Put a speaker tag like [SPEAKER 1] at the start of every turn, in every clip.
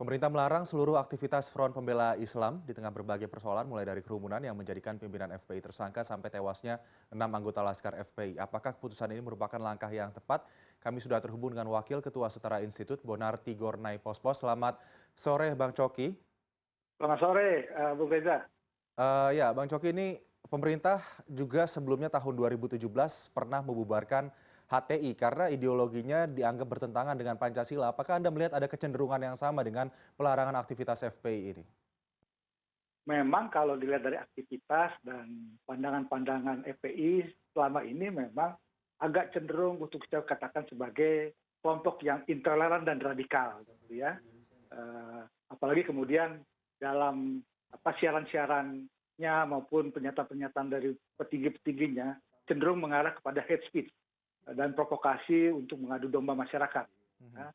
[SPEAKER 1] Pemerintah melarang seluruh aktivitas Front Pembela Islam di tengah berbagai persoalan mulai dari kerumunan yang menjadikan pimpinan FPI tersangka sampai tewasnya 6 anggota Laskar FPI. Apakah keputusan ini merupakan langkah yang tepat? Kami sudah terhubung dengan Wakil Ketua Setara Institut Bonar Tigor Naipospos. Selamat sore Bang Coki.
[SPEAKER 2] Selamat sore, Bu Reza.
[SPEAKER 1] Ya Bang Coki, ini pemerintah juga sebelumnya tahun 2017 pernah membubarkan HTI karena ideologinya dianggap bertentangan dengan Pancasila. Apakah Anda melihat ada kecenderungan yang sama dengan pelarangan aktivitas FPI ini?
[SPEAKER 2] Memang kalau dilihat dari aktivitas dan pandangan-pandangan FPI selama ini memang agak cenderung untuk kita katakan sebagai kelompok yang intoleran dan radikal, gitu ya. Apalagi kemudian dalam siaran-siarannya maupun pernyataan-pernyataan dari petinggi-petingginya cenderung mengarah kepada hate speech dan provokasi untuk mengadu domba masyarakat. Ya.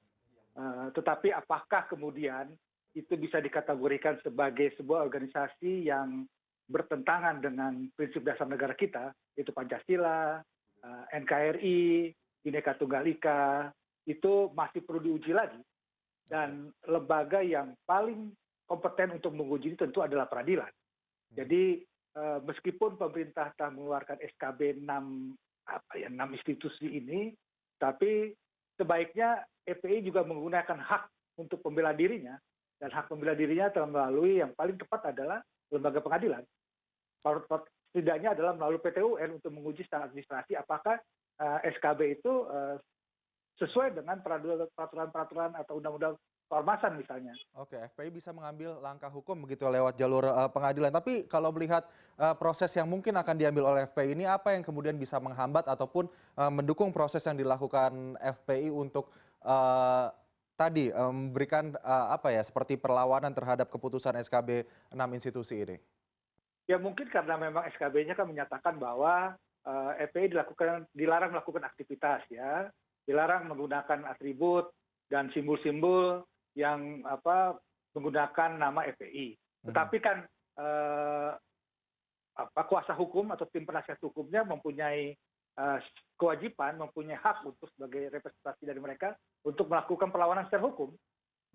[SPEAKER 2] Tetapi apakah kemudian itu bisa dikategorikan sebagai sebuah organisasi yang bertentangan dengan prinsip dasar negara kita, yaitu Pancasila, NKRI, Bhinneka Tunggal Ika, itu masih perlu diuji lagi. Dan lembaga yang paling kompeten untuk menguji ini tentu adalah peradilan. Jadi meskipun pemerintah telah mengeluarkan SKB 6 institusi ini, tapi sebaiknya FPI juga menggunakan hak untuk membela dirinya, dan hak membela dirinya telah melalui yang paling tepat adalah lembaga pengadilan. Setidaknya adalah melalui PT UN untuk menguji secara administrasi apakah SKB itu sesuai dengan peraturan-peraturan atau undang-undang keormasan misalnya.
[SPEAKER 1] Oke, FPI bisa mengambil langkah hukum begitu lewat jalur pengadilan. Tapi kalau melihat proses yang mungkin akan diambil oleh FPI ini, apa yang kemudian bisa menghambat ataupun mendukung proses yang dilakukan FPI untuk tadi memberikan seperti perlawanan terhadap keputusan SKB 6 institusi ini?
[SPEAKER 2] Ya mungkin karena memang SKB-nya kan menyatakan bahwa FPI dilarang melakukan aktivitas, ya, dilarang menggunakan atribut dan simbol-simbol yang menggunakan nama FPI. Tetapi kan kuasa hukum atau tim penasihat hukumnya mempunyai kewajiban, mempunyai hak untuk sebagai representasi dari mereka untuk melakukan perlawanan secara hukum.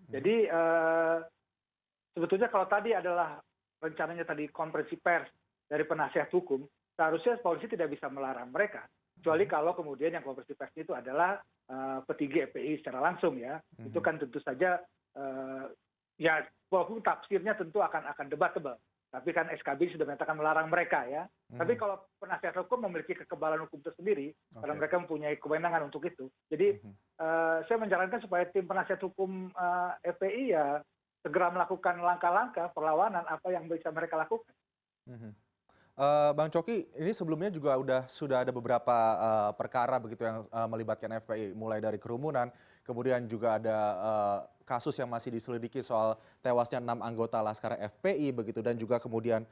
[SPEAKER 2] Jadi sebetulnya kalau tadi adalah rencananya tadi konferensi pers dari penasihat hukum, seharusnya polisi tidak bisa melarang mereka. Kecuali kalau kemudian yang konferensi pers itu adalah petinggi FPI secara langsung, ya. Itu kan tentu saja ya walaupun tafsirnya tentu akan debatable. Tapi kan SKB sudah menyatakan melarang mereka, ya. Tapi kalau penasihat hukum memiliki kekebalan hukum tersendiri, karena mereka mempunyai kewenangan untuk itu. Jadi saya menyarankan supaya tim penasihat hukum FPI ya segera melakukan langkah-langkah perlawanan apa yang bisa mereka lakukan.
[SPEAKER 1] Bang Coki, ini sebelumnya juga sudah ada beberapa perkara begitu yang melibatkan FPI, mulai dari kerumunan, kemudian juga ada kasus yang masih diselidiki soal tewasnya 6 anggota Laskar FPI begitu, dan juga kemudian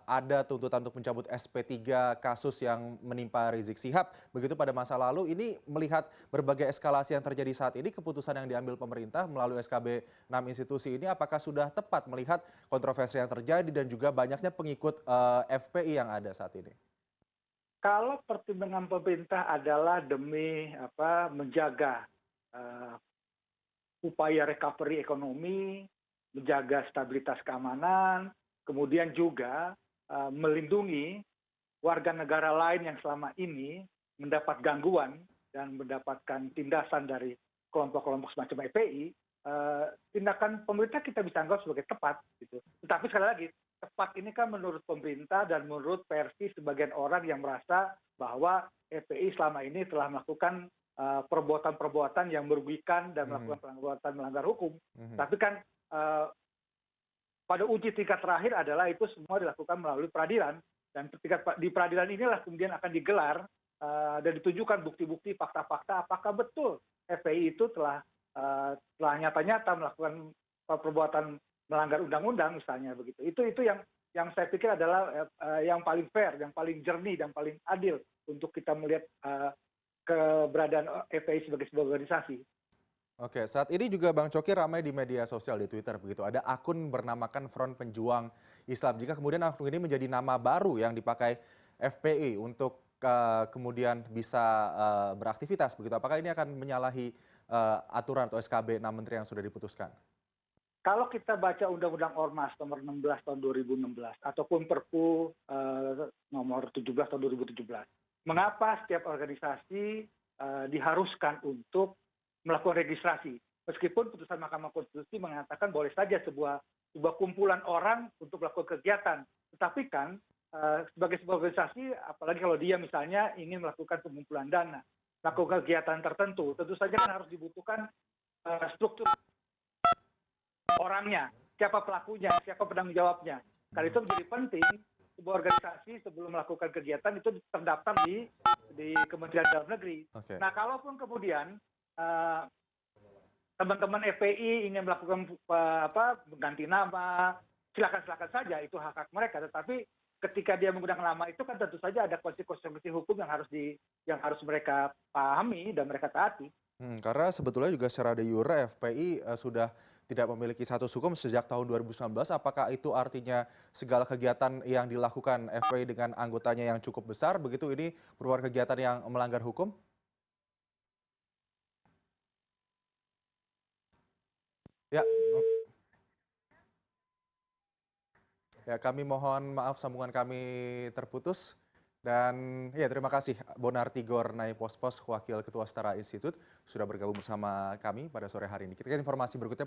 [SPEAKER 1] ada tuntutan untuk mencabut SP3 kasus yang menimpa Rizik Sihab begitu pada masa lalu. Ini melihat berbagai eskalasi yang terjadi saat ini, keputusan yang diambil pemerintah melalui SKB 6 institusi ini apakah sudah tepat melihat kontroversi yang terjadi dan juga banyaknya pengikut FPI yang ada saat ini?
[SPEAKER 2] Kalau pertimbangan pemerintah adalah demi menjaga upaya recovery ekonomi, menjaga stabilitas keamanan, kemudian juga melindungi warga negara lain yang selama ini mendapat gangguan dan mendapatkan tindasan dari kelompok-kelompok semacam FPI, tindakan pemerintah kita bisa anggap sebagai tepat, gitu. Tetapi sekali lagi, tepat ini kan menurut pemerintah dan menurut versi sebagian orang yang merasa bahwa FPI selama ini telah melakukan perbuatan-perbuatan yang merugikan dan melakukan perbuatan melanggar hukum. Tapi kan pada uji tingkat terakhir adalah itu semua dilakukan melalui peradilan, dan di peradilan inilah kemudian akan digelar dan ditunjukkan bukti-bukti, fakta-fakta apakah betul FPI itu telah nyata-nyata melakukan perbuatan melanggar undang-undang misalnya begitu. Itu yang saya pikir adalah yang paling fair, yang paling jernih, dan paling adil untuk kita melihat keberadaan FPI sebagai sebuah organisasi.
[SPEAKER 1] Oke, saat ini juga Bang Coki ramai di media sosial, di Twitter begitu. Ada akun bernamakan Front Penjuang Islam. Jika kemudian akun ini menjadi nama baru yang dipakai FPI untuk kemudian bisa beraktivitas begitu, apakah ini akan menyalahi aturan atau SKB 6 menteri yang sudah diputuskan?
[SPEAKER 2] Kalau kita baca Undang-Undang Ormas nomor 16 tahun 2016 ataupun Perpu nomor 17 tahun 2017, mengapa setiap organisasi diharuskan untuk melakukan registrasi? Meskipun putusan Mahkamah Konstitusi mengatakan boleh saja sebuah kumpulan orang untuk melakukan kegiatan, tetapi kan sebagai sebuah organisasi, apalagi kalau dia misalnya ingin melakukan pengumpulan dana, melakukan kegiatan tertentu, tentu saja kan harus dibutuhkan struktur orangnya, siapa pelakunya, siapa penanggung jawabnya. Karena itu menjadi penting sebuah organisasi sebelum melakukan kegiatan itu terdaftar di Kementerian Dalam Negeri.
[SPEAKER 1] Oke.
[SPEAKER 2] Nah, kalaupun kemudian teman-teman FPI ingin melakukan mengganti nama, silakan saja, itu hak-hak mereka. Tetapi ketika dia menggunakan nama itu kan tentu saja ada konsekuensi hukum yang harus mereka pahami dan mereka taati.
[SPEAKER 1] Karena sebetulnya juga secara de jure FPI sudah tidak memiliki status hukum sejak tahun 2019. Apakah itu artinya segala kegiatan yang dilakukan FPI dengan anggotanya yang cukup besar, begitu ini merupakan kegiatan yang melanggar hukum? Ya, ya kami mohon maaf sambungan kami terputus. Dan ya terima kasih Bonar Tigor Naipospos, Wakil Ketua Setara Institut, sudah bergabung bersama kami pada sore hari ini. Kita ke informasi berikutnya.